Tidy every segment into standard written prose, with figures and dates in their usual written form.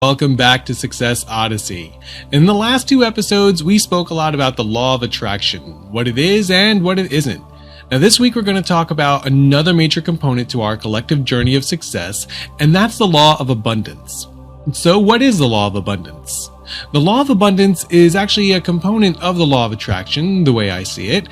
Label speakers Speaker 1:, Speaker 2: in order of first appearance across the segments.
Speaker 1: Welcome back to Success Odyssey. In the last two episodes, we spoke a lot about the law of attraction, what it is and what it isn't. Now this week we're going to talk about another major component to our collective journey of success, and that's the law of abundance. So what is the law of abundance? The law of abundance is actually a component of the law of attraction, the way I see it.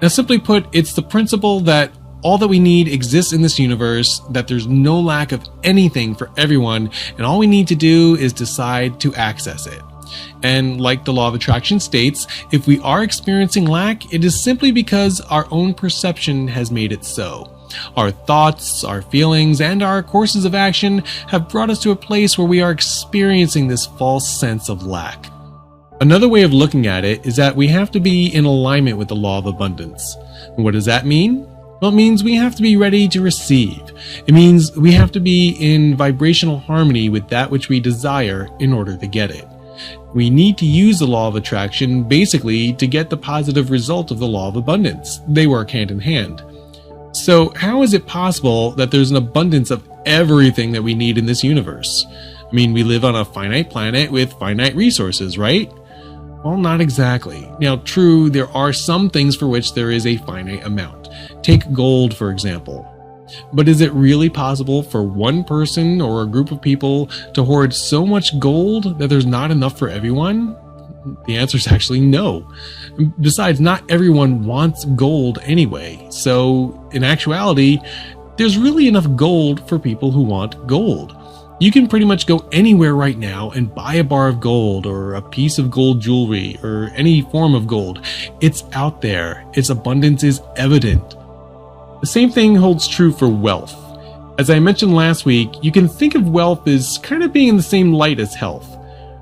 Speaker 1: Now simply put, it's the principle that all that we need exists in this universe, that there's no lack of anything for everyone, and all we need to do is decide to access it. And like the law of attraction states, if we are experiencing lack, it is simply because our own perception has made it so. Our thoughts, our feelings, and our courses of action have brought us to a place where we are experiencing this false sense of lack. Another way of looking at it is that we have to be in alignment with the law of abundance. And what does that mean? Well, it means we have to be ready to receive. It means we have to be in vibrational harmony with that which we desire in order to get it. We need to use the law of attraction basically to get the positive result of the law of abundance. They work hand in hand. So how is it possible that there's an abundance of everything that we need in this universe? I mean, we live on a finite planet with finite resources, right? Well, not exactly. Now, true, there are some things for which there is a finite amount. Take gold, for example. But is it really possible for one person or a group of people to hoard so much gold that there's not enough for everyone? The answer is actually no. Besides, not everyone wants gold anyway. So, in actuality, there's really enough gold for people who want gold. You can pretty much go anywhere right now and buy a bar of gold or a piece of gold jewelry or any form of gold. It's out there. Its abundance is evident. The same thing holds true for wealth. As I mentioned last week, you can think of wealth as kind of being in the same light as health.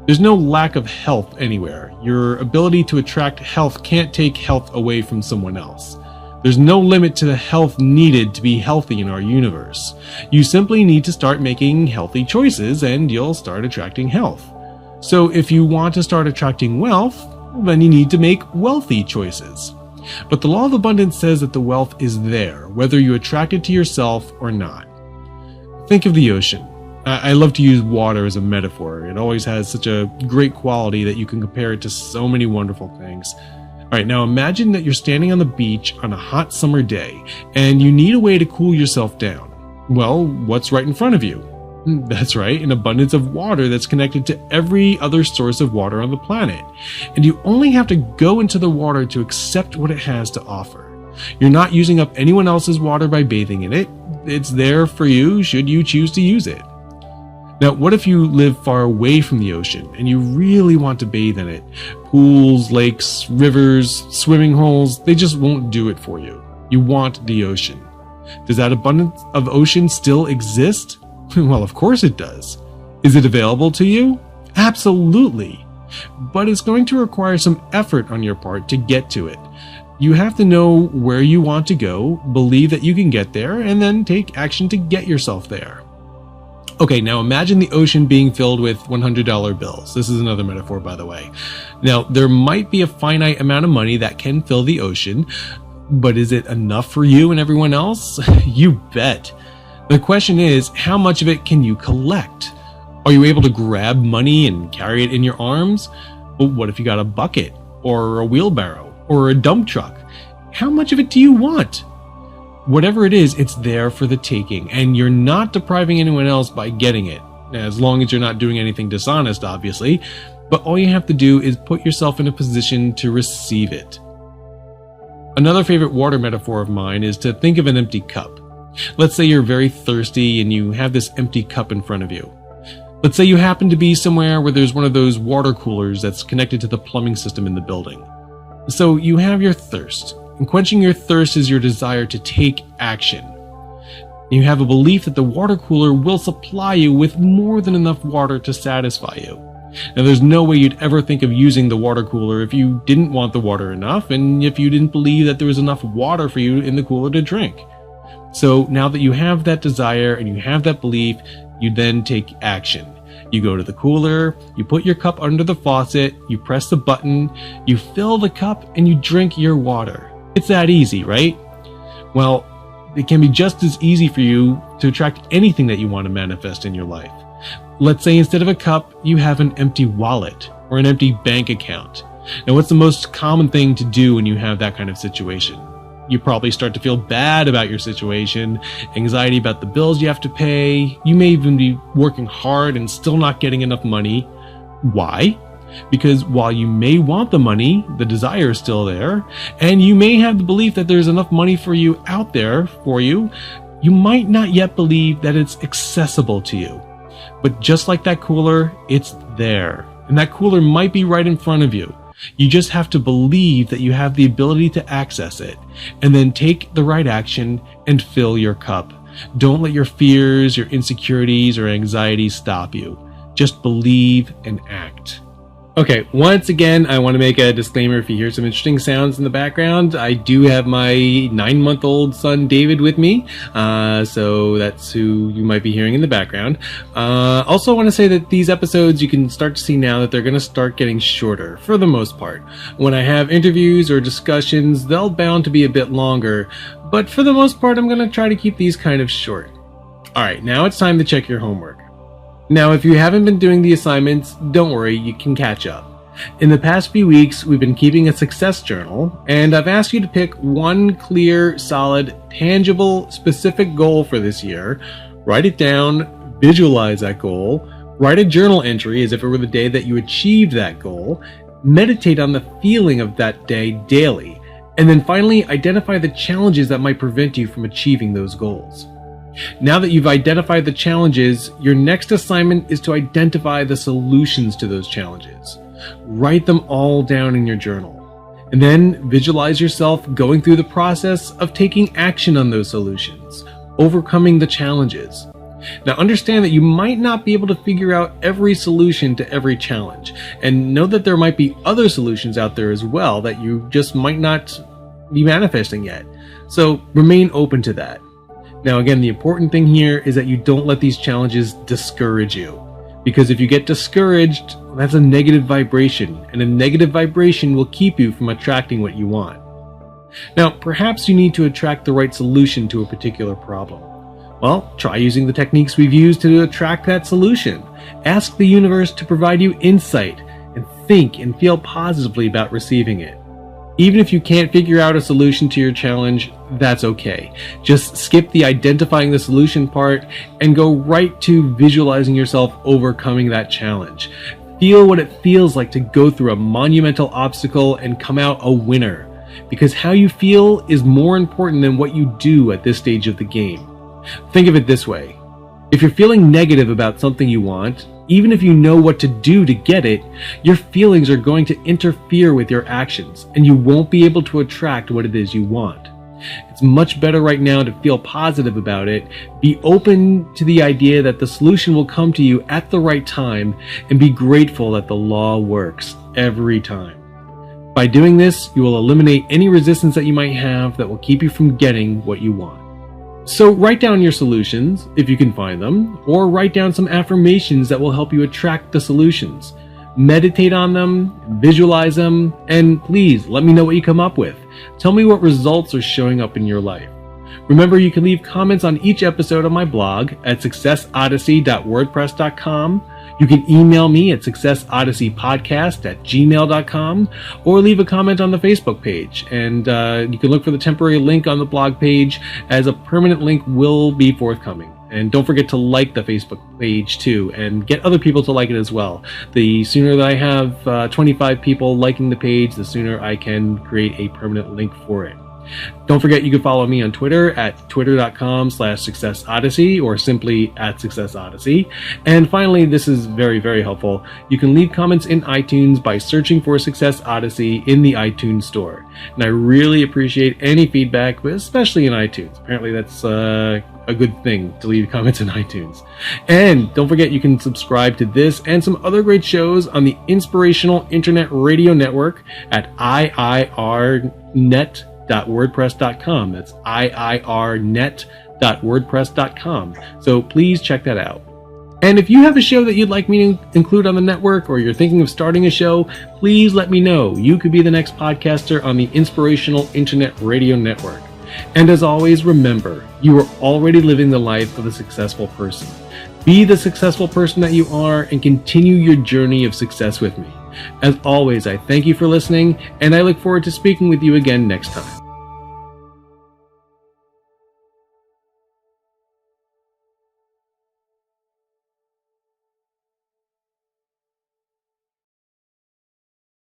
Speaker 1: There's no lack of health anywhere. Your ability to attract health can't take health away from someone else. There's no limit to the health needed to be healthy in our universe. You simply need to start making healthy choices and you'll start attracting health. So if you want to start attracting wealth, then you need to make wealthy choices. But the law of abundance says that the wealth is there, whether you attract it to yourself or not. Think of the ocean. I love to use water as a metaphor. It always has such a great quality that you can compare it to so many wonderful things. Alright, now imagine that you're standing on the beach on a hot summer day, and you need a way to cool yourself down. Well, what's right in front of you? That's right, an abundance of water that's connected to every other source of water on the planet. And you only have to go into the water to accept what it has to offer. You're not using up anyone else's water by bathing in it. It's there for you should you choose to use it. Now, what if you live far away from the ocean and you really want to bathe in it? Pools, lakes, rivers, swimming holes, they just won't do it for you. You want the ocean. Does that abundance of ocean still exist? Well, of course it does. Is it available to you? Absolutely. But it's going to require some effort on your part to get to it. You have to know where you want to go, believe that you can get there, and then take action to get yourself there. Okay, now imagine the ocean being filled with $100 bills. This is another metaphor, by the way. Now, there might be a finite amount of money that can fill the ocean, but is it enough for you and everyone else? You bet. The question is, how much of it can you collect? Are you able to grab money and carry it in your arms? But what if you got a bucket, or a wheelbarrow, or a dump truck? How much of it do you want? Whatever it is, it's there for the taking, and you're not depriving anyone else by getting it, as long as you're not doing anything dishonest, obviously, but all you have to do is put yourself in a position to receive it. Another favorite water metaphor of mine is to think of an empty cup. Let's say you're very thirsty and you have this empty cup in front of you. Let's say you happen to be somewhere where there's one of those water coolers that's connected to the plumbing system in the building. So you have your thirst. And quenching your thirst is your desire to take action. You have a belief that the water cooler will supply you with more than enough water to satisfy you. Now, there's no way you'd ever think of using the water cooler if you didn't want the water enough, and if you didn't believe that there was enough water for you in the cooler to drink. So now that you have that desire and you have that belief, you then take action. You go to the cooler, you put your cup under the faucet, you press the button, you fill the cup, and you drink your water. It's that easy, right? Well, it can be just as easy for you to attract anything that you want to manifest in your life. let's say instead of a cup, you have an empty wallet or an empty bank account. Now, what's the most common thing to do when you have that kind of situation? You probably start to feel bad about your situation, anxiety about the bills you have to pay. You may even be working hard and still not getting enough money. Why? Because while you may want the money, the desire is still there, and you may have the belief that there's enough money for you out there for you, you might not yet believe that it's accessible to you. But just like that cooler, it's there. And that cooler might be right in front of you. You just have to believe that you have the ability to access it, and then take the right action and fill your cup. Don't let your fears, your insecurities, or anxieties stop you. Just believe and act. Okay, once again, I want to make a disclaimer if you hear some interesting sounds in the background. I do have my 9-month-old son, David, with me, so that's who you might be hearing in the background. Also, I want to say that these episodes, you can start to see now that they're going to start getting shorter, for the most part. When I have interviews or discussions, they'll bound to be a bit longer, but for the most part, I'm going to try to keep these kind of short. Alright, now it's time to check your homework. Now, if you haven't been doing the assignments, don't worry, you can catch up. In the past few weeks, we've been keeping a success journal, and I've asked you to pick one clear, solid, tangible, specific goal for this year, write it down, visualize that goal, write a journal entry as if it were the day that you achieved that goal, meditate on the feeling of that day daily, and then finally identify the challenges that might prevent you from achieving those goals. Now that you've identified the challenges, your next assignment is to identify the solutions to those challenges. Write them all down in your journal, and then visualize yourself going through the process of taking action on those solutions, overcoming the challenges. Now understand that you might not be able to figure out every solution to every challenge, and know that there might be other solutions out there as well that you just might not be manifesting yet. So remain open to that. Now again, the important thing here is that you don't let these challenges discourage you. Because if you get discouraged, that's a negative vibration, and a negative vibration will keep you from attracting what you want. Now, perhaps you need to attract the right solution to a particular problem. Well, try using the techniques we've used to attract that solution. Ask the universe to provide you insight, and think and feel positively about receiving it. Even if you can't figure out a solution to your challenge, that's okay. Just skip the identifying the solution part and go right to visualizing yourself overcoming that challenge. Feel what it feels like to go through a monumental obstacle and come out a winner. Because how you feel is more important than what you do at this stage of the game. Think of it this way. If you're feeling negative about something you want, even if you know what to do to get it, your feelings are going to interfere with your actions, and you won't be able to attract what it is you want. It's much better right now to feel positive about it, be open to the idea that the solution will come to you at the right time, and be grateful that the law works every time. By doing this, you will eliminate any resistance that you might have that will keep you from getting what you want. So write down your solutions, if you can find them, or write down some affirmations that will help you attract the solutions. Meditate on them, visualize them, and please let me know what you come up with. Tell me what results are showing up in your life. Remember, you can leave comments on each episode on my blog at successodyssey.wordpress.com. You can email me at successodysseypodcast@gmail.com, or leave a comment on the Facebook page. And you can look for the temporary link on the blog page, as a permanent link will be forthcoming. And don't forget to like the Facebook page too, and get other people to like it as well. The sooner that I have 25 people liking the page, the sooner I can create a permanent link for it. Don't forget you can follow me on Twitter at twitter.com/successodyssey, or simply @successodyssey. And finally, this is very, very helpful. You can leave comments in iTunes by searching for Success Odyssey in the iTunes store. And I really appreciate any feedback, but especially in iTunes. Apparently that's a good thing to leave comments in iTunes. And don't forget you can subscribe to this and some other great shows on the Inspirational Internet Radio Network at iirnet.wordpress.com. That's iirnet.wordpress.com. So please check that out. And if you have a show that you'd like me to include on the network, or you're thinking of starting a show, please let me know. You could be the next podcaster on the Inspirational Internet Radio Network. And as always, remember, you are already living the life of a successful person. Be the successful person that you are and continue your journey of success with me. As always, I thank you for listening, and I look forward to speaking with you again next time.